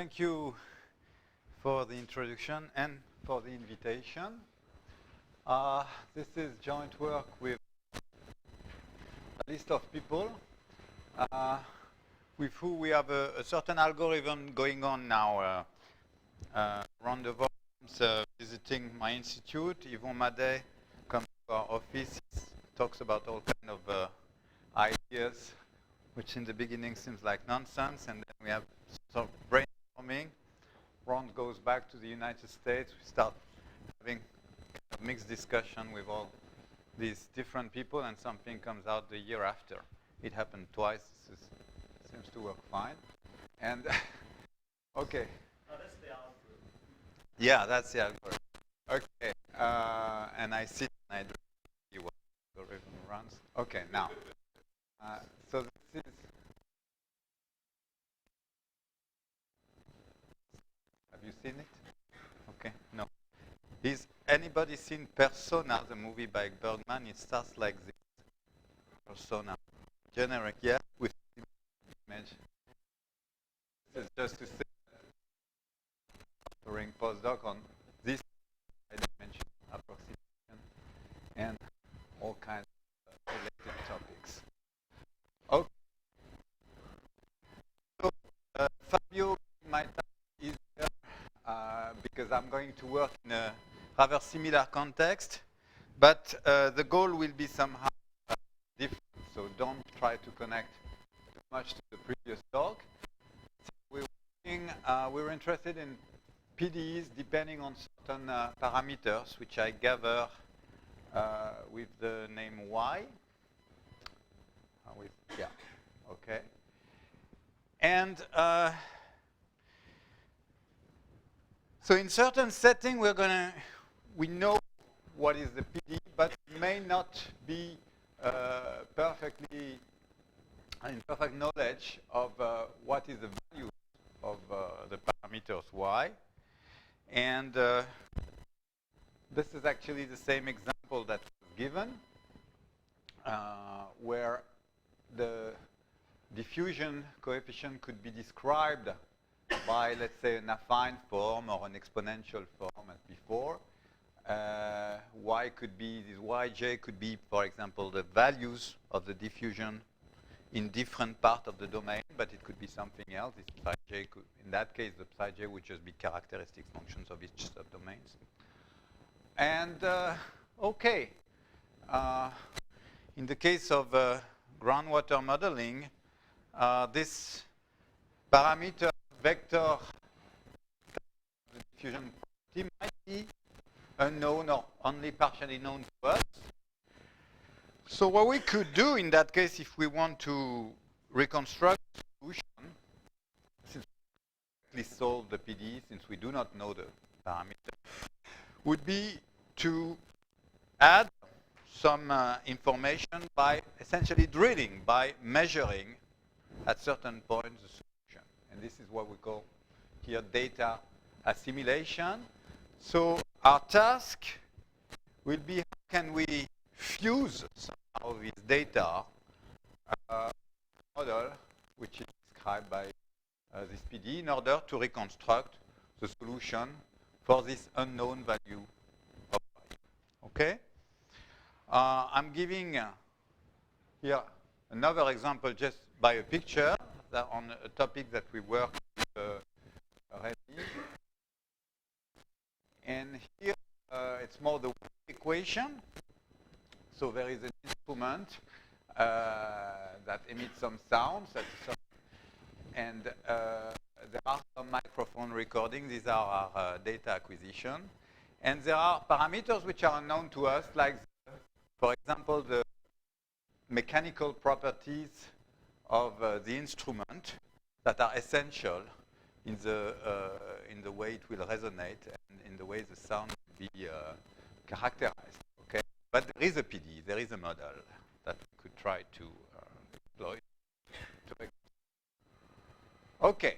thank you for the introduction and for the invitation. This is joint work with a list of people with who we have a certain algorithm going on now around the world. Visiting my institute, Yvon Madet comes to our office, talks about all kind of ideas, which in the beginning seems like nonsense, and then we have sort of brainstorming. Ron goes back to the United States. We start having kind of mixed discussion with all these different people, and something comes out the year after. It happened twice. This seems to work fine. And okay. Oh, that's the algorithm. Yeah, that's the algorithm. Okay. And I sit and I see what the algorithm runs. Okay, now. So this is. Have you seen it? Okay, no. Is anybody seen Persona, the movie by Bergman? It starts like this. Persona. Generic, yeah, with image. This is just to say, offering postdoc on this dimension approximation and all kinds of related topics. Okay. So Fabio might is here because I'm going to work in a rather similar context, but the goal will be somehow different. So don't try to connect too much to the previous talk. So we're interested in PDEs depending on certain parameters, which I gather with the name Y. Yeah, okay. And so in certain setting, we know what is the PDE, but we may not be perfectly in perfect knowledge of what is the value of the parameters Y. And this is actually the same example that was given, where the diffusion coefficient could be described by, let's say, an affine form or an exponential form as before. Y could be, this Yj could be, for example, the values of the diffusion in different parts of the domain, but it could be something else. This psi j could, in that case, the psi j would just be characteristic functions of each subdomains. And okay, in the case of groundwater modeling, this parameter vector diffusion property might be unknown or only partially known to us. So what we could do in that case, if we want to reconstruct the solution, since we solve the PDE, since we do not know the parameter, would be to add some information by essentially drilling, by measuring at certain points the solution. And this is what we call here data assimilation. So our task will be, how can we fuse somehow this data model, which is described by this PDE, in order to reconstruct the solution for this unknown value of Y. Okay? I'm giving here another example just by a picture that on a topic that we worked with already. And here it's more the equation. So there is an instrument that emits some sounds, and there are some microphone recordings. These are our data acquisition. And there are parameters which are unknown to us, like, for example, the mechanical properties of the instrument that are essential in the way it will resonate and in the way the sound will be characterized. Okay, but there is a PDE, there is a model that we could try to exploit. Okay,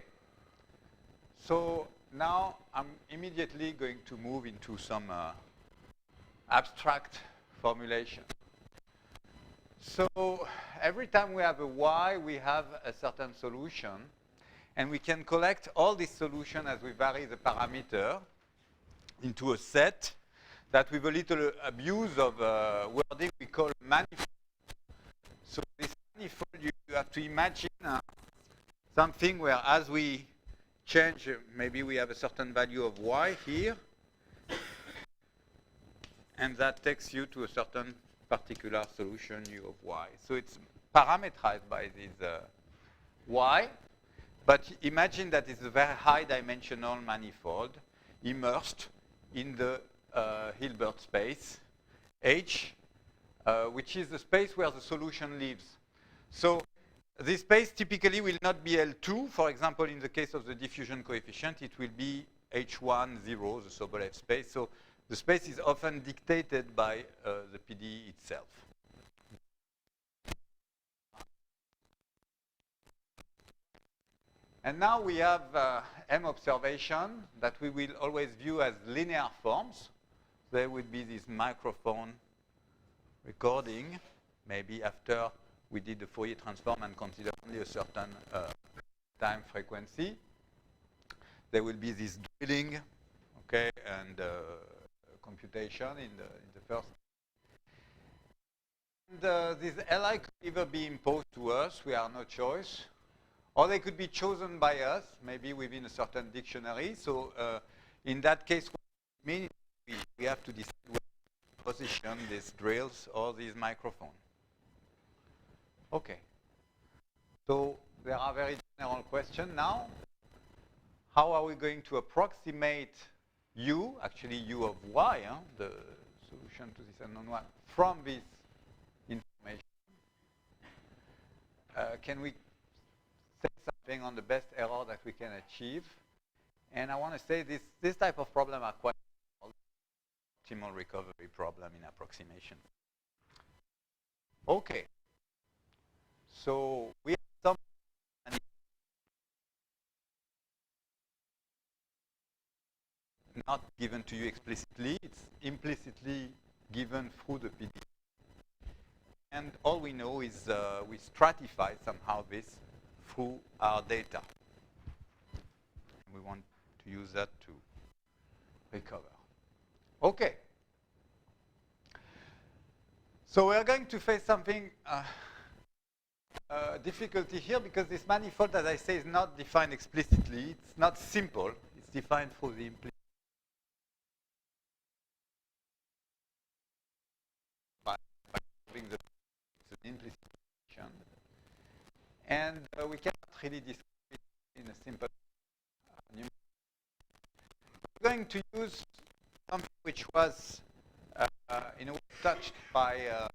so now I'm immediately going to move into some abstract formulation. So every time we have a Y, we have a certain solution. And we can collect all this solution as we vary the parameter into a set that with a little abuse of wording we call manifold. So this manifold, you have to imagine something where as we change, maybe we have a certain value of y here, and that takes you to a certain particular solution u of y. So it's parameterized by this y, but imagine that it's a very high dimensional manifold immersed in the Hilbert space H, which is the space where the solution lives. So this space typically will not be L2. For example, in the case of the diffusion coefficient, it will be H1, 0, the Sobolev space. So the space is often dictated by the PDE itself. And now we have M observation that we will always view as linear forms. There would be this microphone recording, maybe after we did the Fourier transform and consider only a certain time frequency. There will be this drilling, okay, and computation in the first. And this Li could either be imposed to us, we have no choice, or they could be chosen by us, maybe within a certain dictionary. So in that case, what it means we have to decide where to position these drills or these microphones. Okay. So there are very general questions now. How are we going to approximate u, actually u of y, the solution to this unknown one, from this information? Can we say something on the best error that we can achieve? And I want to say this type of problem are quite optimal recovery problem in approximation. Okay. So we have some not given to you explicitly, it's implicitly given through the PDE. And all we know is we stratify somehow this through our data. We want to use that to recover. Okay. So we're going to face something difficulty here because this manifold, as I say, is not defined explicitly. It's not simple. It's defined through the implicit. By having the implicit definition. And we cannot really describe it in a simple numeric. We're going to use something which was in a way touched by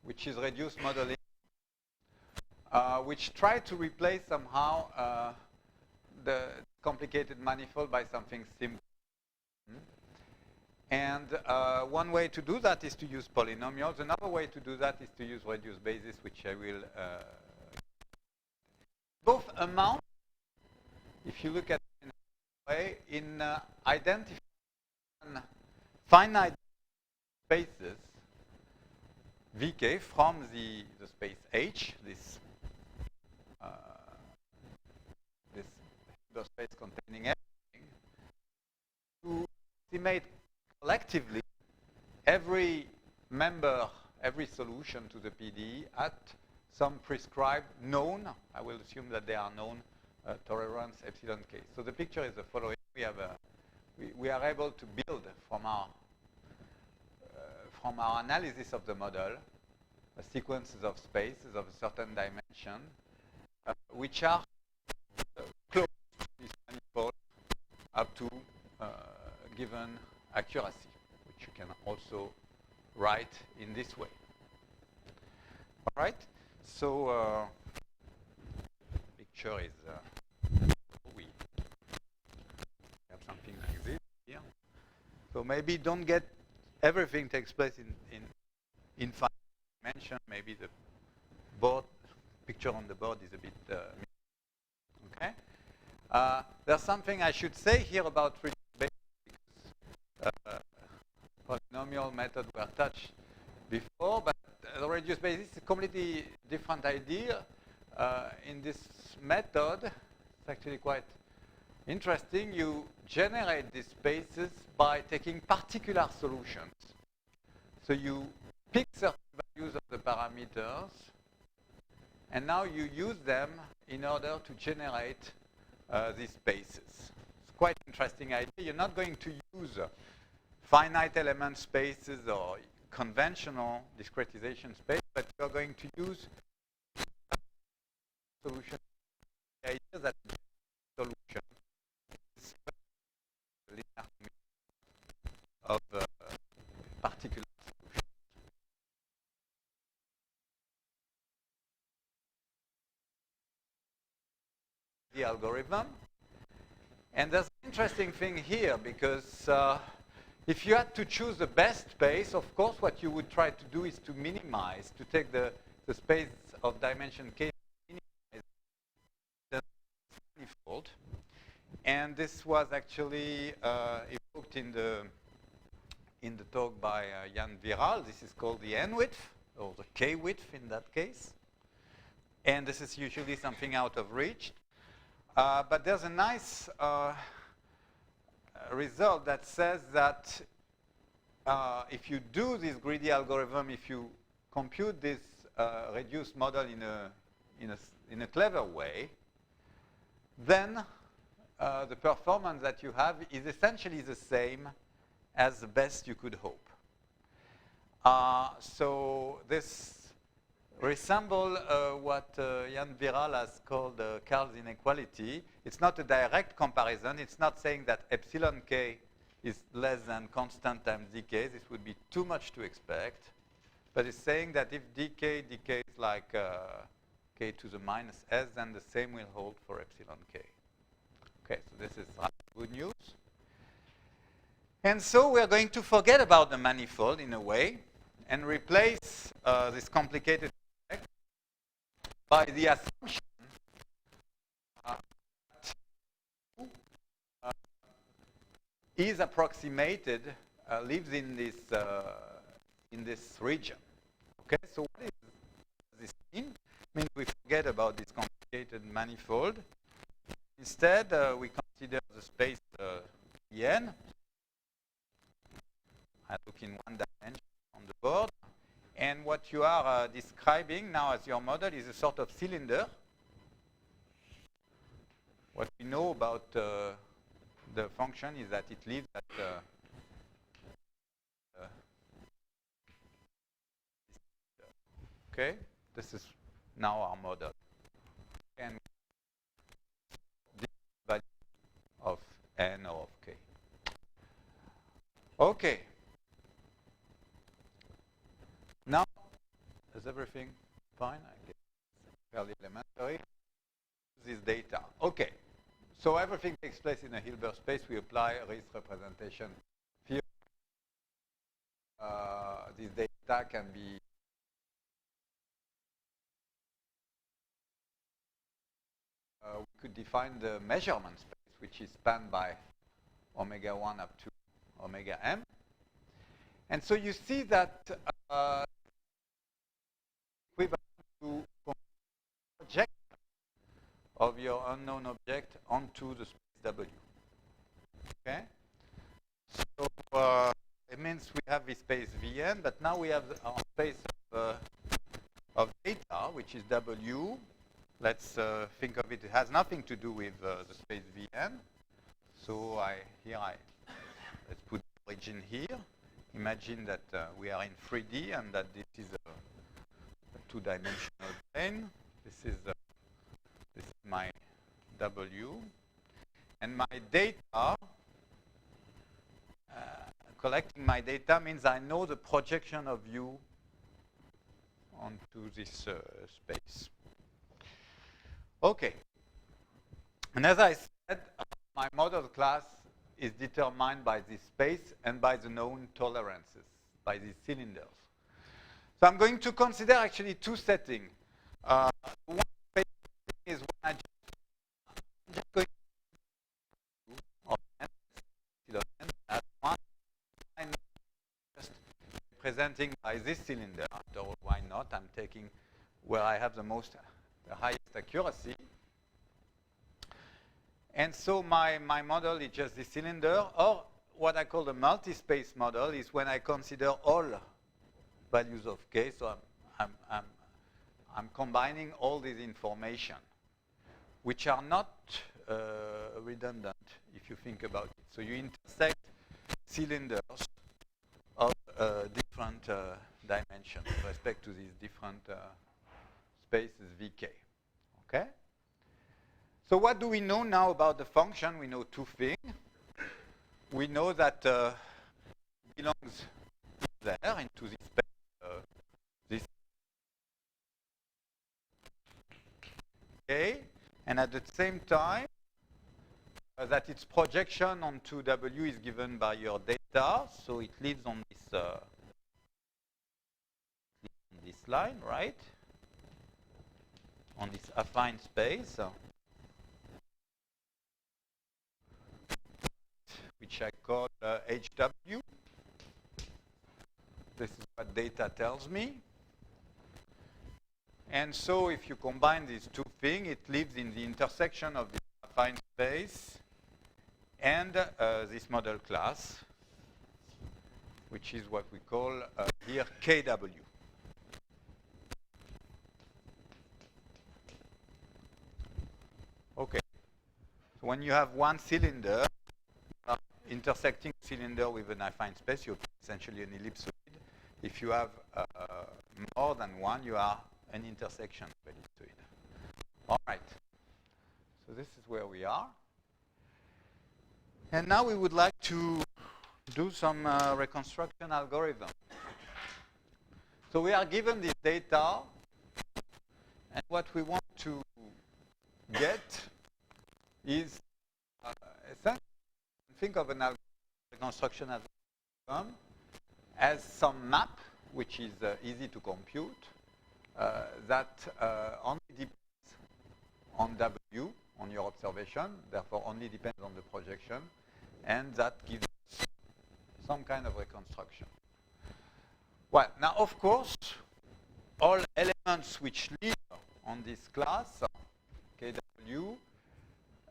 which is reduced modeling, which tried to replace somehow the complicated manifold by something simple. And one way to do that is to use polynomials. Another way to do that is to use reduced basis, which I will. Both amount, if you look at it in a way, in identifying finite spaces, Vk from the space H, this space containing everything, to estimate collectively every member, every solution to the PDE at some prescribed known, I will assume that they are known, tolerance epsilon k. So the picture is the following. We have we are able to build from our analysis of the model sequences of spaces of a certain dimension, which are close to this manifold up to given accuracy, which you can also write in this way. All right? So picture is we have something like this here. So maybe don't get everything takes place in finite dimension. Maybe the board picture on the board is a bit okay. There's something I should say here about reduced basis, because polynomial method were touched before, but the reduced basis is a completely different idea. in this method, it's actually quite interesting. You generate these spaces by taking particular solutions. So you pick certain values of the parameters, and now you use them in order to generate these spaces. It's quite an interesting idea. You're not going to use finite element spaces or conventional discretization space, but you're going to use solution. The idea that the solution is linear of particular solution. The algorithm. And there's an interesting thing here, because if you had to choose the best space, of course, what you would try to do is to minimize, to take the space of dimension k, minimize the manifold. And this was actually evoked in the talk by Jan Viral. This is called the n-width, or the k-width in that case. And this is usually something out of reach. But there's a nice result that says that if you do this greedy algorithm, if you compute this reduced model in a clever way, then the performance that you have is essentially the same as the best you could hope. So this resembles what Jan Viral has called Karl's inequality. It's not a direct comparison. It's not saying that epsilon k is less than constant times dk. This would be too much to expect. But it's saying that if dk decays like k to the minus s, then the same will hold for epsilon k. Okay, so this is good news. And so we're going to forget about the manifold in a way and replace this complicated effect by the assumption that is approximated, lives in this region. Okay, so what does this mean? It means we forget about this complicated manifold. Instead, we consider the space N. I look in one dimension on the board. And what you are describing now as your model is a sort of cylinder. What we know about the function is that it lives at okay, this is now our model. And the value of n or of k. Okay. Now, is everything fine? I guess fairly elementary. This data. Okay. So everything takes place in a Hilbert space. We apply a raised representation theory. This data can be we could define the measurement space, which is spanned by omega 1 up to omega m. And so you see that equivalent to project of your unknown object onto the space W. Okay? So it means we have this space Vn, but now we have our space of data, which is W. Let's think of it. It has nothing to do with the space Vn. So let's put the origin here. Imagine that we are in 3D and that this is a two-dimensional plane. This is my W. And my data, collecting my data means I know the projection of U onto this space. Okay. And as I said, my model class is determined by this space and by the known tolerances, by these cylinders. So I'm going to consider actually two settings. One space is when I'm just going to of n, as one, I'm just representing by this cylinder. After all, why not? I'm taking where I have the highest highest accuracy. And so my model is just the cylinder, or what I call the multi-space model is when I consider all values of k. So I'm combining all this information, which are not redundant if you think about it. So you intersect cylinders of different dimensions with respect to these different spaces vk. Okay? So what do we know now about the function? We know two things. We know that it belongs there into this space, this k, and at the same time that its projection onto W is given by your data, so it lives on this line, right? On this affine space, which I call HW. This is what data tells me. And so if you combine these two things, it lives in the intersection of the affine space and this model class, which is what we call here KW. Okay. So when you have one cylinder, intersecting cylinder with an affine space, you're essentially an ellipsoid. If you have more than one, you are an intersection of ellipsoid. All right. So this is where we are. And now we would like to do some reconstruction algorithm. So we are given this data, and what we want to get is essentially think of an reconstruction algorithm as some map, which is easy to compute, that only depends on W, on your observation, therefore only depends on the projection, and that gives us some kind of reconstruction. Well, now of course, all elements which live on this class, KW,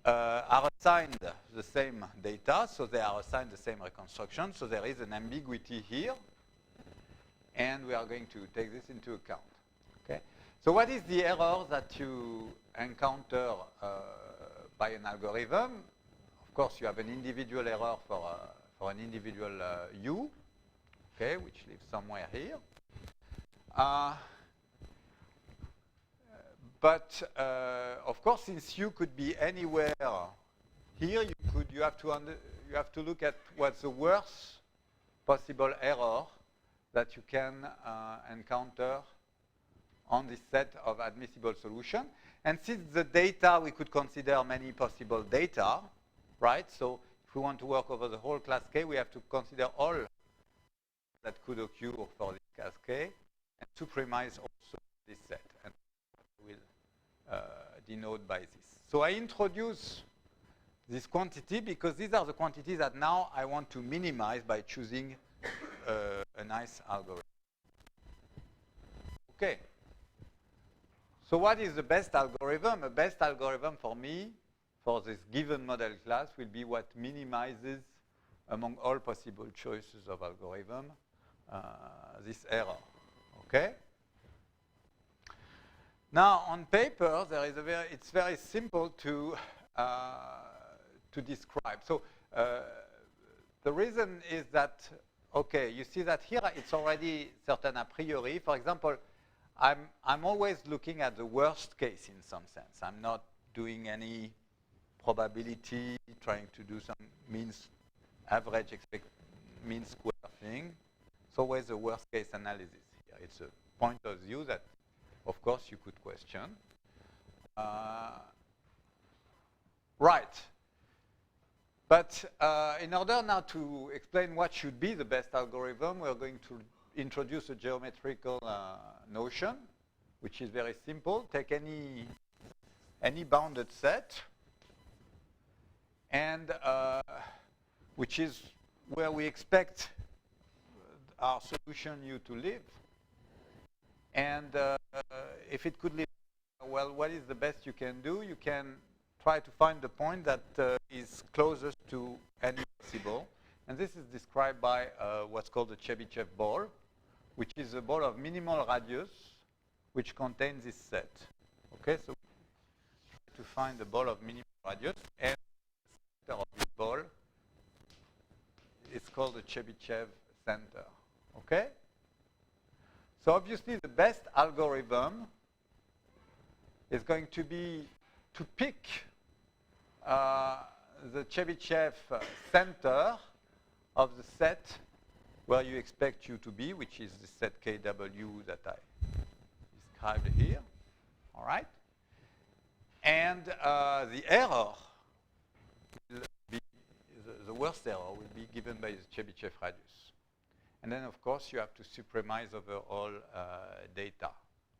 are assigned the same data, so they are assigned the same reconstruction, so there is an ambiguity here, and we are going to take this into account. Okay? So what is the error that you encounter by an algorithm? Of course, you have an individual error for an individual U, okay, which lives somewhere here. But of course, since U could be anywhere here, you have to look at what's the worst possible error that you can encounter on this set of admissible solution. And since the data, we could consider many possible data, right? So if we want to work over the whole class K, we have to consider all that could occur for this class K and supremize also this set. And we'll denote by this. So I introduce this quantity because these are the quantities that now I want to minimize by choosing a nice algorithm. Okay. So what is the best algorithm? A best algorithm for me, for this given model class, will be what minimizes among all possible choices of algorithm this error. Okay? Now, on paper, there is it's very simple to describe. So the reason is that, okay, you see that here it's already certain a priori. For example, I'm always looking at the worst case in some sense. I'm not doing any probability, trying to do some average mean square thing. It's always a worst case analysis here. It's a point of view that, of course, you could question. Right. But in order now to explain what should be the best algorithm, we're going to introduce a geometrical notion, which is very simple. Take any bounded set, and which is where we expect our solution U to live. And if it could live well, what is the best you can do? You can try to find the point that is closest to any possible. And this is described by what's called the Chebyshev ball, which is a ball of minimal radius, which contains this set. Okay, so to find the ball of minimal radius, and the center of this ball is called the Chebyshev center. Okay? So obviously the best algorithm is going to be to pick the Chebyshev center of the set where you expect you to be, which is the set KW that I described here. All right? And the error will be, the worst error will be given by the Chebyshev radius. And then, of course, you have to supremize over all data.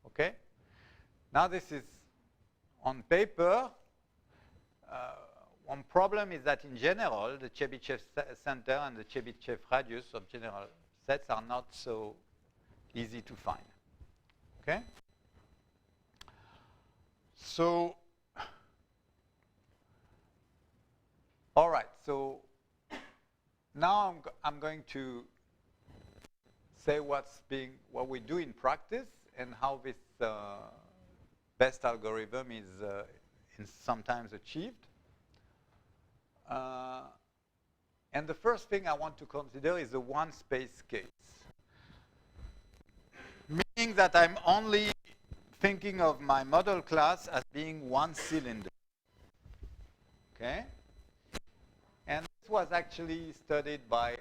Okay? Now, this is on paper. One problem is that, in general, the Chebyshev center and the Chebyshev radius of general sets are not so easy to find. Okay? So, all right. So, now I'm going to say what we do in practice and how this best algorithm is sometimes achieved. And the first thing I want to consider is the one-space case, meaning that I'm only thinking of my model class as being one cylinder. Okay? And this was actually studied by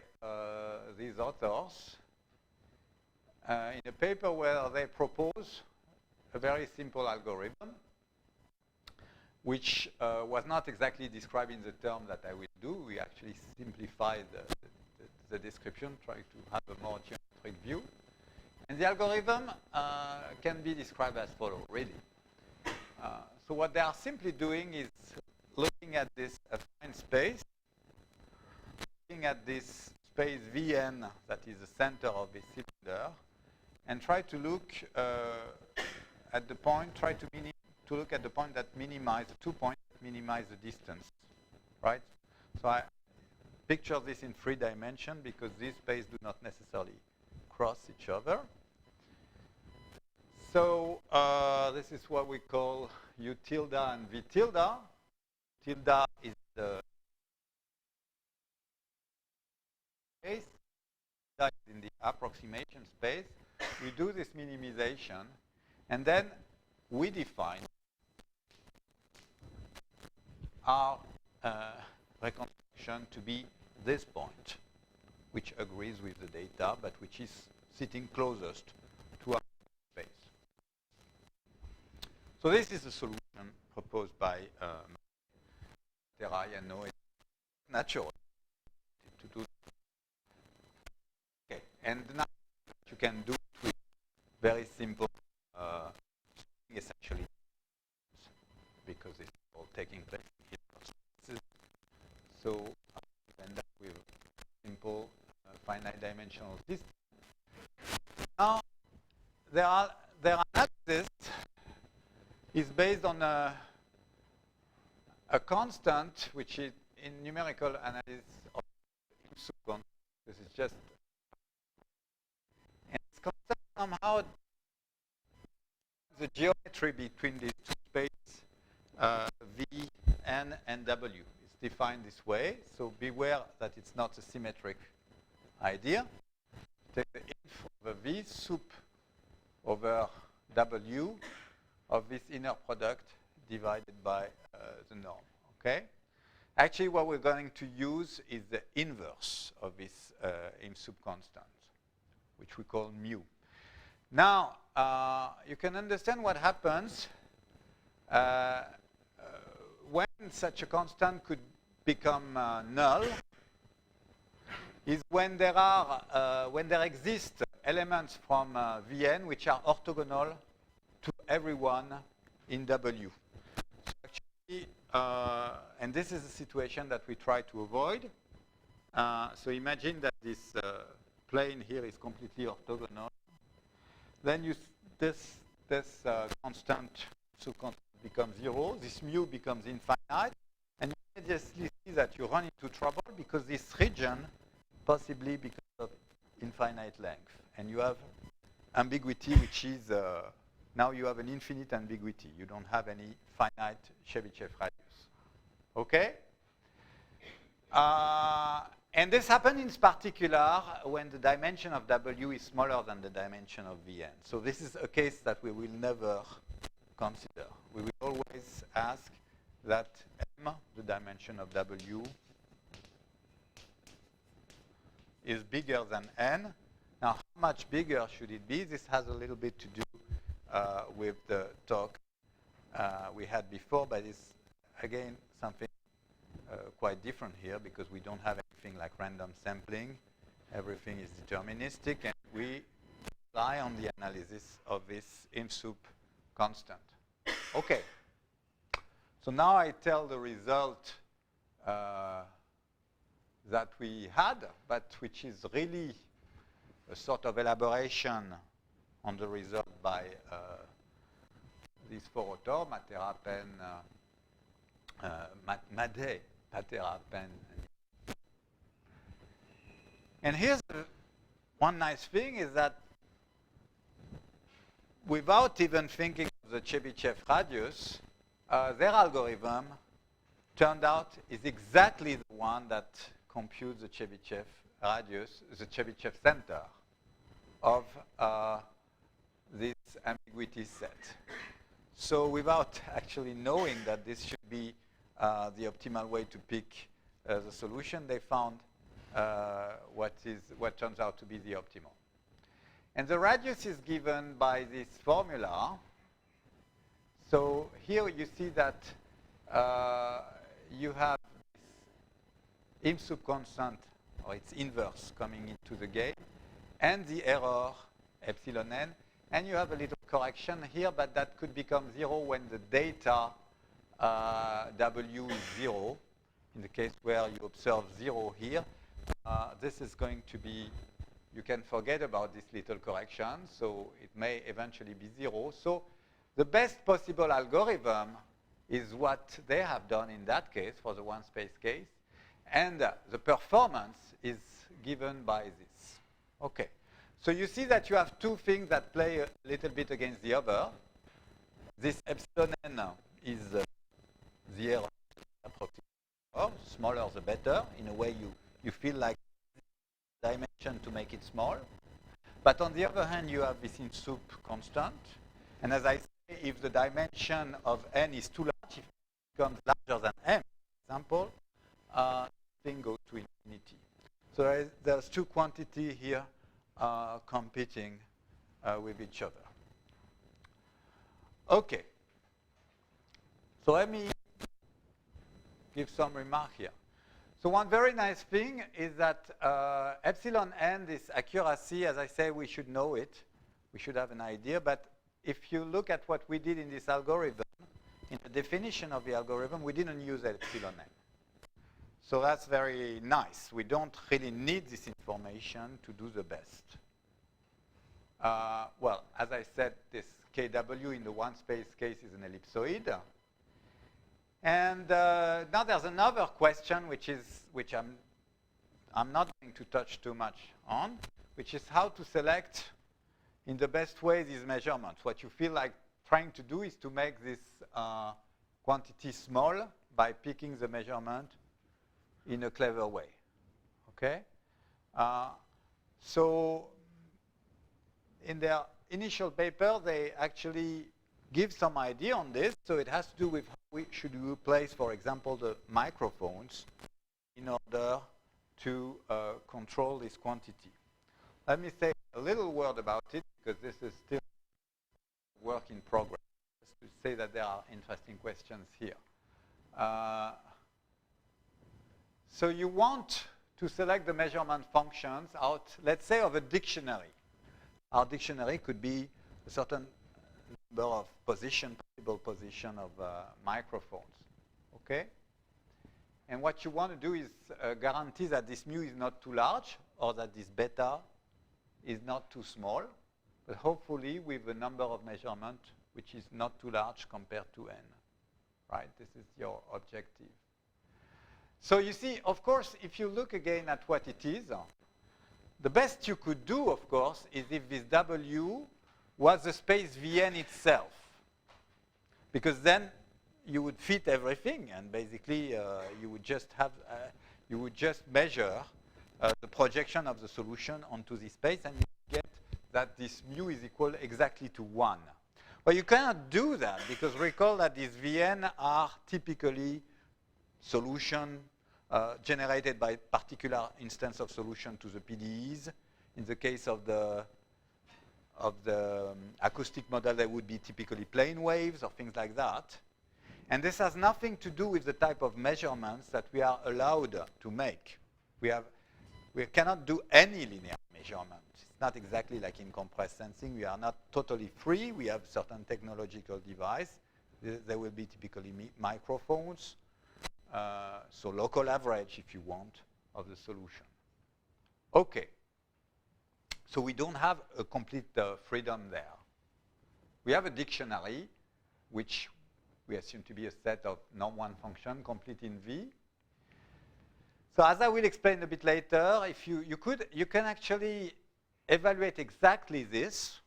these authors in a paper where they propose a very simple algorithm, which was not exactly described in the term that I will do. We actually simplified the description, trying to have a more geometric view. And the algorithm can be described as follows, really. So what they are simply doing is looking at this affine space, looking at this space Vn that is the center of this cylinder, and try to look at the point, look at the point that minimize, the 2 points that minimize the distance, right? So I picture this in 3 dimensions because these spaces do not necessarily cross each other. So this is what we call U tilde and V tilde. Tilde is the space, that is in the approximation space. We do this minimization, and then we define our reconstruction to be this point, which agrees with the data, but which is sitting closest to our space. So this is the solution proposed by Terra and Noé. Natural to do. Okay, and now you can do it with very simple, essentially, because it's all taking place in spaces. So you end up with simple finite dimensional system. Now, their analysis is based on a constant, which is in numerical analysis of subconstant. This is just, and this constant somehow the geometry between these two spaces, V, N, and W, is defined this way. So beware that it's not a symmetric idea. Take the inf over V sup over W of this inner product divided by the norm. Okay? Actually, what we're going to use is the inverse of this in subconstant, which we call mu. Now, you can understand what happens when such a constant could become null is when there exist elements from Vn which are orthogonal to everyone in W. So actually, and this is a situation that we try to avoid. So imagine that this plane here is completely orthogonal. Then this constant subconstant becomes 0, this mu becomes infinite, and you immediately see that you run into trouble because this region possibly becomes of infinite length. And you have ambiguity, which is, now you have an infinite ambiguity. You don't have any finite Chebyshev radius. Okay? And this happens in particular when the dimension of W is smaller than the dimension of Vn. So this is a case that we will never consider. We will always ask that M, the dimension of W, is bigger than N. Now, how much bigger should it be? This has a little bit to do with the talk we had before, but it's, again, something quite different here because we don't have anything like random sampling. Everything is deterministic, and we rely on the analysis of this IMSUP constant. Okay. So now I tell the result that we had, but which is really a sort of elaboration on the result by these four authors, Matera, Penn, Madej, Patera, Penn. And here's one nice thing is that without even thinking of the Chebyshev radius, their algorithm turned out is exactly the one that computes the Chebyshev radius, the Chebyshev center of this ambiguity set. So without actually knowing that this should be the optimal way to pick the solution, they found what turns out to be the optimal. And the radius is given by this formula. So here you see that you have this IMSUP constant, or its inverse, coming into the game, and the error epsilon n. And you have a little correction here, but that could become 0 when the data W is 0. In the case where you observe 0 here, this is going to be, you can forget about this little correction, so it may eventually be 0. So the best possible algorithm is what they have done in that case for the one space case, and the performance is given by this. Okay. So you see that you have two things that play a little bit against the other. This epsilon n is the error approximation. Smaller the better. In a way, you feel like dimension to make it small. But on the other hand, you have this IMSUP constant. And as I say, if the dimension of n is too large, if it becomes larger than m, for example, thing goes to infinity. So there's two quantities here competing with each other. Okay. So let me give some remark here. So one very nice thing is that epsilon n, this accuracy, as I say, we should know it. We should have an idea. But if you look at what we did in this algorithm, in the definition of the algorithm, we didn't use epsilon n. So that's very nice. We don't really need this information to do the best. Well, as I said, this kW in the one space case is an ellipsoid. And now there's another question, which I'm not going to touch too much on, which is how to select in the best way these measurements. What you feel like trying to do is to make this quantity small by picking the measurement in a clever way. Okay? So in their initial paper, they actually give some idea on this. So it has to do with how we should replace, for example, the microphones in order to control this quantity. Let me say a little word about it, because this is still work in progress, just to say that there are interesting questions here. So you want to select the measurement functions out, let's say, of a dictionary. Our dictionary could be a certain number of possible position of microphones. Okay? And what you want to do is guarantee that this mu is not too large, or that this beta is not too small. But hopefully, with a number of measurements, which is not too large compared to n, right? This is your objective. So you see, of course, if you look again at what it is, the best you could do, of course, is if this W was the space Vn itself. Because then you would fit everything, and basically you would just have, you would just measure the projection of the solution onto this space, and you get that this mu is equal exactly to 1. But you cannot do that, because recall that these Vn are typically solution generated by particular instance of solution to the PDEs. In the case of the acoustic model, they would be typically plane waves or things like that. And this has nothing to do with the type of measurements that we are allowed to make. We cannot do any linear measurement. It's not exactly like in compressed sensing. We are not totally free. We have certain technological device. They will be typically microphones. So local average, if you want, of the solution. Okay. So we don't have a complete freedom there. We have a dictionary, which we assume to be a set of norm 1 function complete in V. So as I will explain a bit later, if you can actually evaluate exactly this.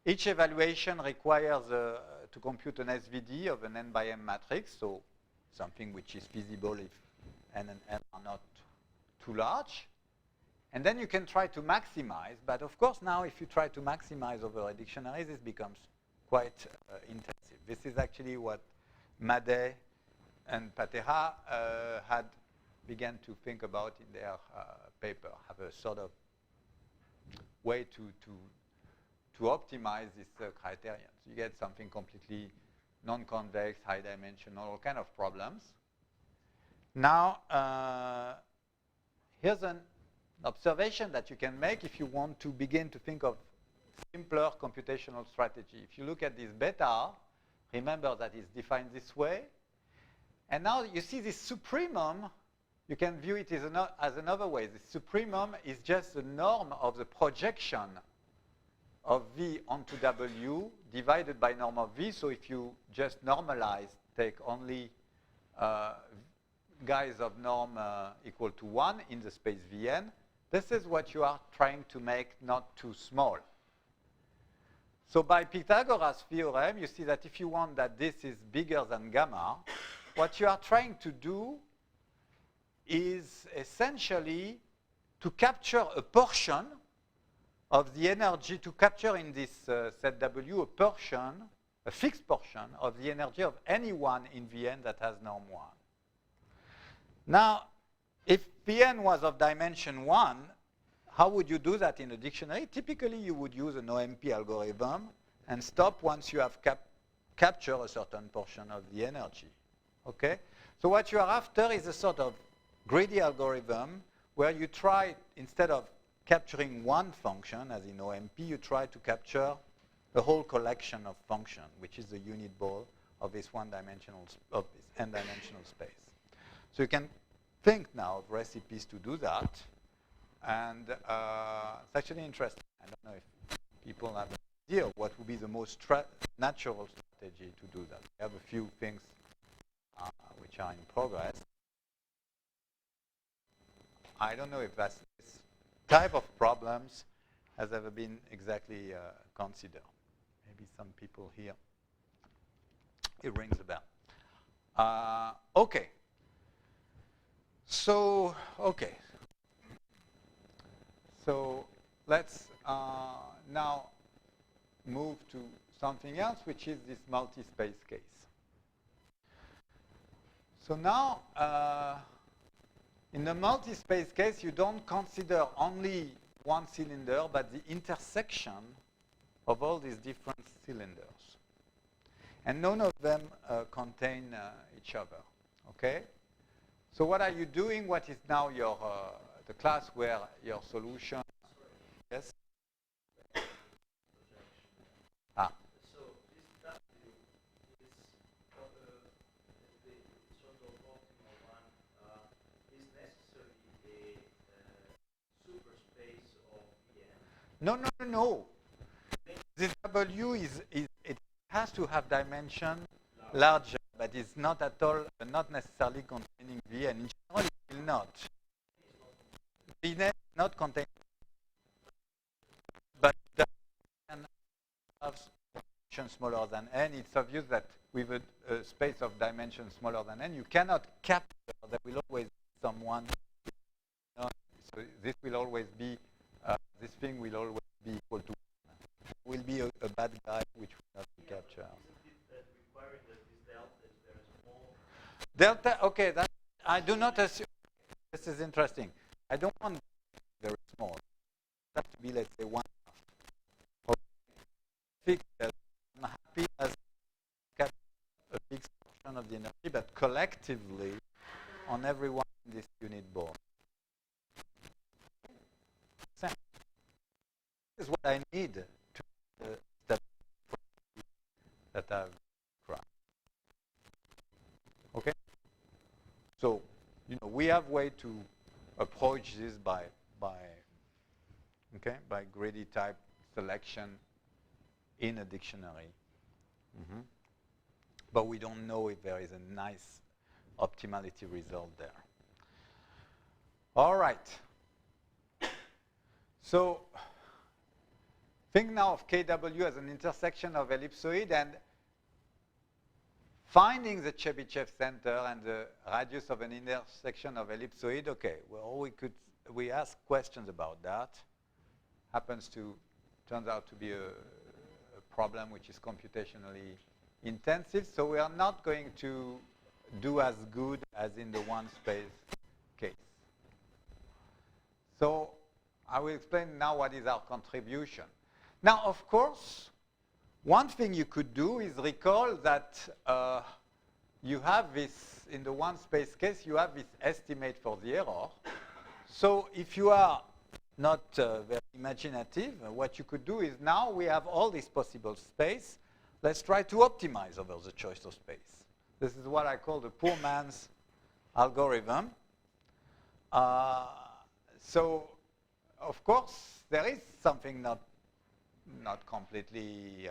Each evaluation requires to compute an SVD of an n by m matrix, so something which is feasible if n and m are not too large. And then you can try to maximize, but of course now if you try to maximize over a dictionary, this becomes quite intensive. This is actually what Madej and Patera had began to think about in their paper, have a sort of way to optimize this criterion. So you get something completely non-convex, high-dimensional, all kind of problems. Now, here's an observation that you can make if you want to begin to think of simpler computational strategy. If you look at this beta, remember that it's defined this way. And now you see this supremum, you can view it as another way. The supremum is just the norm of the projection of V onto W divided by norm of V. So if you just normalize, take only guys of norm equal to 1 in the space Vn, this is what you are trying to make not too small. So by Pythagoras' theorem, you see that if you want that this is bigger than gamma, what you are trying to do is essentially to capture a portion of the energy, to capture in this set W a portion, a fixed portion of the energy of anyone in Vn that has norm 1. Now, if Vn was of dimension 1, how would you do that in a dictionary? Typically, you would use an OMP algorithm and stop once you have captured a certain portion of the energy. Okay? So what you are after is a sort of greedy algorithm where you try, instead of capturing one function, as in OMP, you try to capture the whole collection of functions, which is the unit ball of this n-dimensional space. So you can think now of recipes to do that, and it's actually interesting. I don't know if people have an idea of what would be the most natural strategy to do that. We have a few things which are in progress. I don't know if this type of problems has ever been exactly considered. Maybe some people here, it rings a bell. Okay. So, okay. So let's now move to something else, which is this multi-space case. So now, in the multi-space case, you don't consider only one cylinder, but the intersection of all these different cylinders. And none of them contain each other, okay? So what are you doing? What is now your the class where your solution? Yes? Ah. So this W is the sort of optimal one is necessarily a superspace of Vn. No. This W is has to have dimension larger, but it's not at all, not necessarily containing V, and in general it will not. Binev not contain, but that can have dimension smaller than n. It's obvious that with a space of dimension smaller than n, you cannot capture. There will always be someone. So this will always be, this thing will always be equal to 1. There will be a bad guy which will not be captured. Isn't it requiring that this delta is very small? Delta, okay, that I do not assume. This is interesting. I don't want very small. It has to be, let's say, 1/2. Okay. Fixed delta. I'm happy as capture a fixed portion of the energy, but collectively on everyone in this unit board. This is what I need to step that I've grasped. Okay? So, we have way to approach this by greedy type selection in a dictionary. But we don't know if there is a nice optimality result there. All right. So think now of KW as an intersection of ellipsoid, and finding the Chebyshev center and the radius of an intersection of ellipsoid. Okay, well, we ask questions about that. Turns out to be a problem which is computationally intensive, so we are not going to do as good as in the one space case. So I will explain now what is our contribution. Now, of course, one thing you could do is recall that you have this, in the one space case, you have this estimate for the error. So if you are not very imaginative, what you could do is now we have all this possible space. Let's try to optimize over the choice of space. This is what I call the poor man's algorithm. So, of course, there is something not completely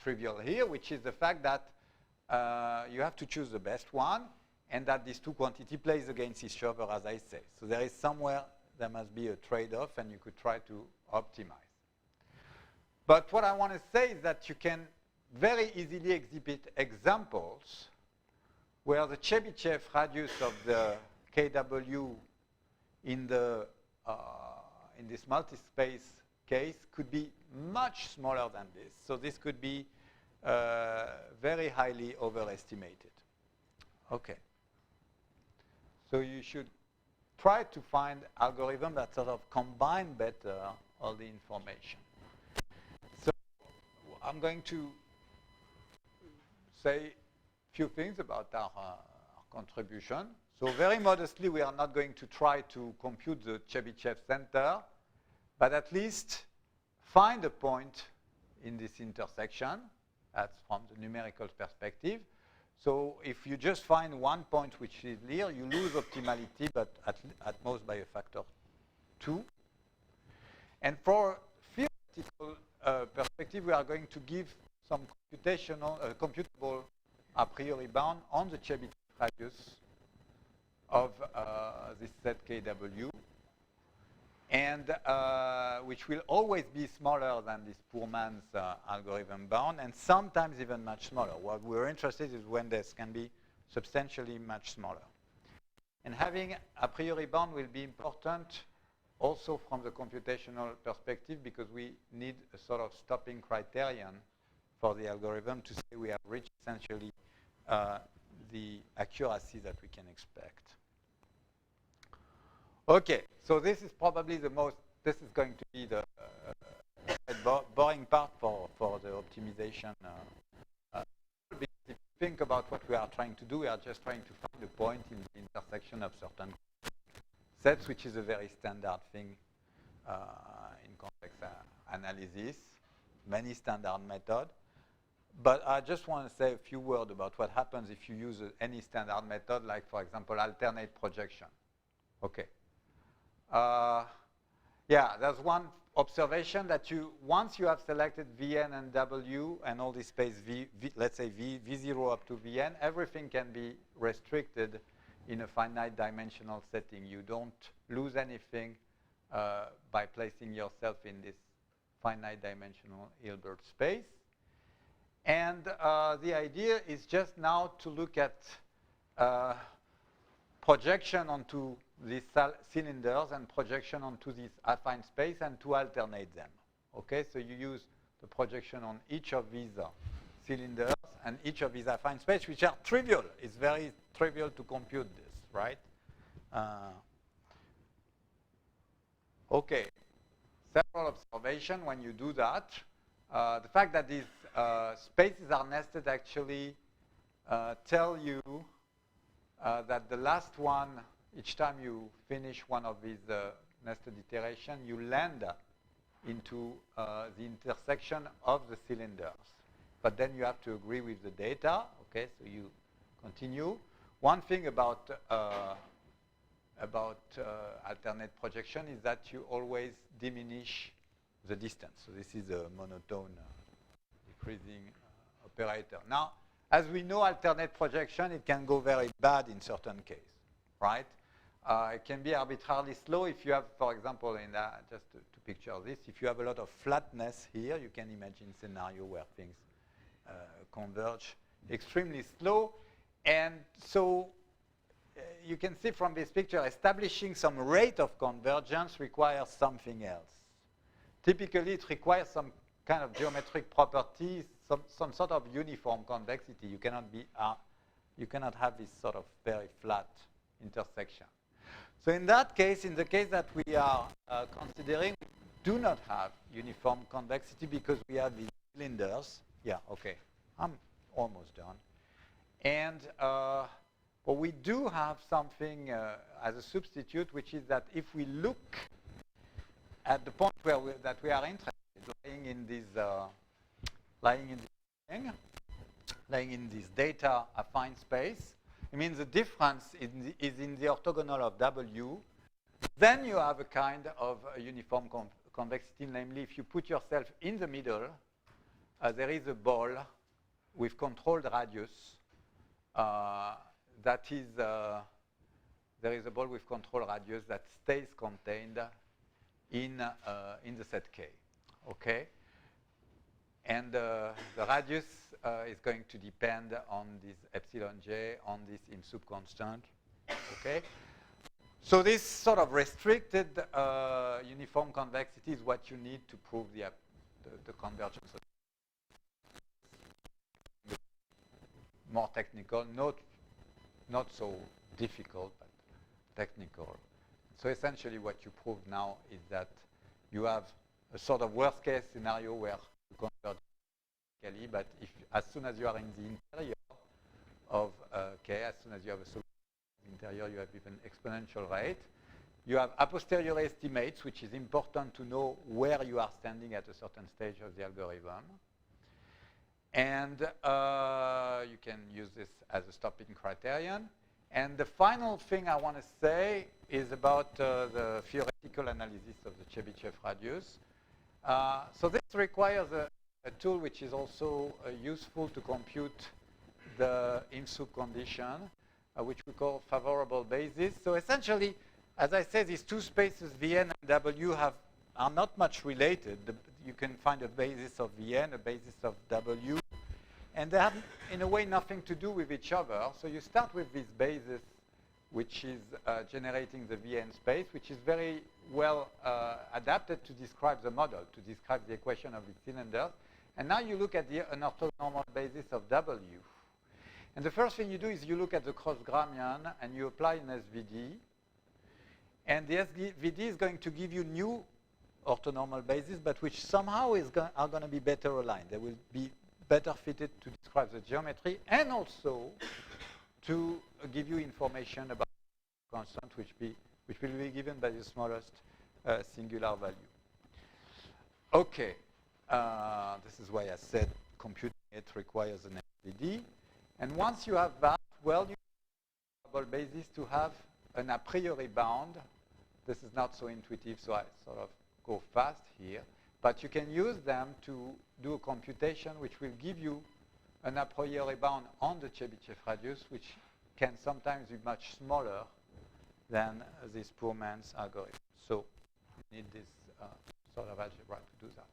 trivial here, which is the fact that you have to choose the best one, and that these two quantities plays against each other, as I say. So there is somewhere there must be a trade-off, and you could try to optimize. But what I want to say is that you can very easily exhibit examples where the Chebyshev radius of the KW in this multispace case could be much smaller than this. So this could be very highly overestimated. Okay. So you should try to find algorithms that sort of combine better all the information. So I'm going to say a few things about our contribution. So very modestly, we are not going to try to compute the Chebyshev center, but at least find a point in this intersection. That's from the numerical perspective. So if you just find one point which is near, you lose optimality, but at most by a factor 2. And for theoretical perspective, we are going to give some computable a priori bound on the Chebyshev radius of this set KW, and which will always be smaller than this poor man's algorithm bound, and sometimes even much smaller. What we're interested in is when this can be substantially much smaller. And having a priori bound will be important also from the computational perspective, because we need a sort of stopping criterion for the algorithm to say we have reached essentially the accuracy that we can expect. Okay, so this is probably this is going to be the boring part for the optimization. If you think about what we are trying to do, we are just trying to find a point in the intersection of certain sets, which is a very standard thing in complex analysis, many standard methods. But I just want to say a few words about what happens if you use any standard method, like, for example, alternate projection. Okay. Yeah, there's one observation that once you have selected Vn and W and all this space let's say V0 up to Vn, everything can be restricted in a finite dimensional setting. You don't lose anything by placing yourself in this finite dimensional Hilbert space. And the idea is just now to look at projection onto these cylinders and projection onto this affine space and to alternate them. Okay, so you use the projection on each of these cylinders and each of these affine space, which are trivial. It's very trivial to compute this, right? Okay, several observations when you do that. The fact that these spaces are nested actually tell you that the last one, each time you finish one of these nested iteration, you land into the intersection of the cylinders. But then you have to agree with the data. Okay, so you continue. One thing about alternate projection is that you always diminish the distance. So this is a monotone decreasing operator. Now, as we know, alternate projection, it can go very bad in certain cases, right? It can be arbitrarily slow if you have, for example, just to picture this, if you have a lot of flatness here, you can imagine a scenario where things converge extremely slow. And so you can see from this picture, establishing some rate of convergence requires something else. Typically, it requires some kind of geometric properties, some sort of uniform convexity. You cannot have this sort of very flat intersection. So in that case, in the case that we are considering, we do not have uniform convexity because we have these cylinders. Yeah, okay, I'm almost done. And but we do have something as a substitute, which is that if we look at the point where that we are interested, lying in this data affine space, it means the difference is in the orthogonal of W. Then you have a kind of a uniform convexity, namely if you put yourself in the middle, there is a ball with controlled radius. There is a ball with controlled radius that stays contained in the set K. Okay, and the radius is going to depend on this epsilon j, on this im sub constant. Okay, so this sort of restricted uniform convexity is what you need to prove the convergence. More technical, not so difficult, but technical. So essentially what you prove now is that you have a sort of worst case scenario where you converge, but as soon as you are in the interior of K, as soon as you have a solution in the interior, you have even exponential rate. You have a posteriori estimates, which is important to know where you are standing at a certain stage of the algorithm. And you can use this as a stopping criterion. And the final thing I want to say is about the theoretical analysis of the Chebyshev radius. So this requires a tool which is also useful to compute the im sub condition, which we call favorable basis. So essentially, as I said, these two spaces, Vn and W, are not much related. You can find a basis of Vn, a basis of W, and they have, in a way, nothing to do with each other. So you start with this basis, which is generating the Vn space, which is very well adapted to describe the model, to describe the equation of the cylinders. And now you look at an orthonormal basis of W. And the first thing you do is you look at the cross-Gramian, and you apply an SVD. And the SVD is going to give you new orthonormal bases, but which somehow are going to be better aligned. They will be better fitted to describe the geometry and also to give you information about the constant, which will be given by the smallest singular value. Okay, this is why I said computing it requires an SVD. And once you have that, well, you have a basis to have an a priori bound. This is not so intuitive, so I sort of go fast here, but you can use them to do a computation which will give you an a priori bound on the Chebyshev radius, which can sometimes be much smaller than this poor man's algorithm. So you need this sort of algebra to do that.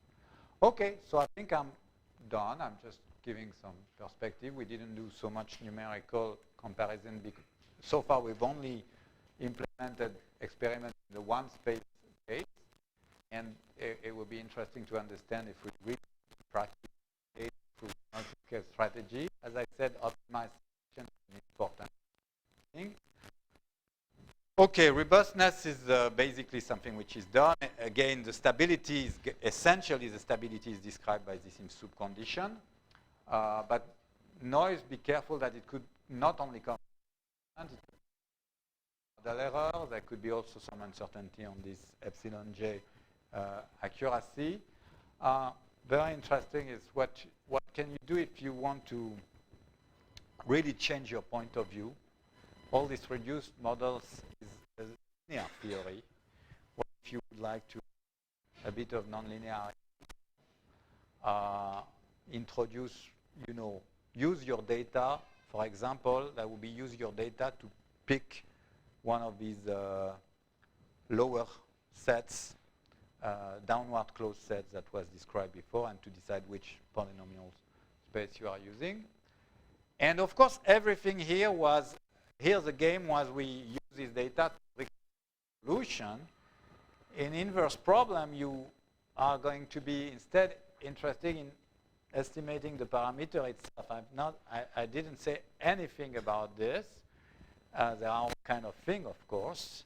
Okay, so I think I'm done. I'm just giving some perspective. We didn't do so much numerical comparison because so far we've only implemented experiments in the one space case, and it would be interesting to understand if we really practice a multi-case strategy. As I said, optimization is an important thing. Okay, robustness is basically something which is done. Again, the stability is essentially the stability is described by this in soup condition. But noise, be careful that it could not only come from model error, there could be also some uncertainty on this epsilon j accuracy. Very interesting is what can you do if you want to really change your point of view. All these reduced models is a linear theory. What if you would like to a bit of nonlinearity? Introduce, use your data. For example, that would be use your data to pick one of these lower sets, downward closed sets that was described before, and to decide which polynomial space you are using. And of course, everything here the game was we use this data to solution. In inverse problem, you are going to be instead interested in estimating the parameter itself. I didn't say anything about this. There are all kind of things, of course,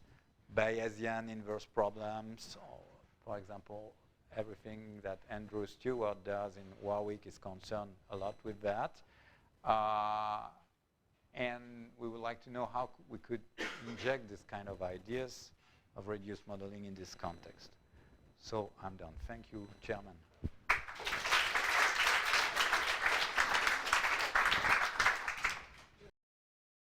Bayesian inverse problems, or, for example, everything that Andrew Stewart does in Warwick is concerned a lot with that. And we would like to know how we could inject this kind of ideas of reduced modeling in this context. So I'm done. Thank you, Chairman.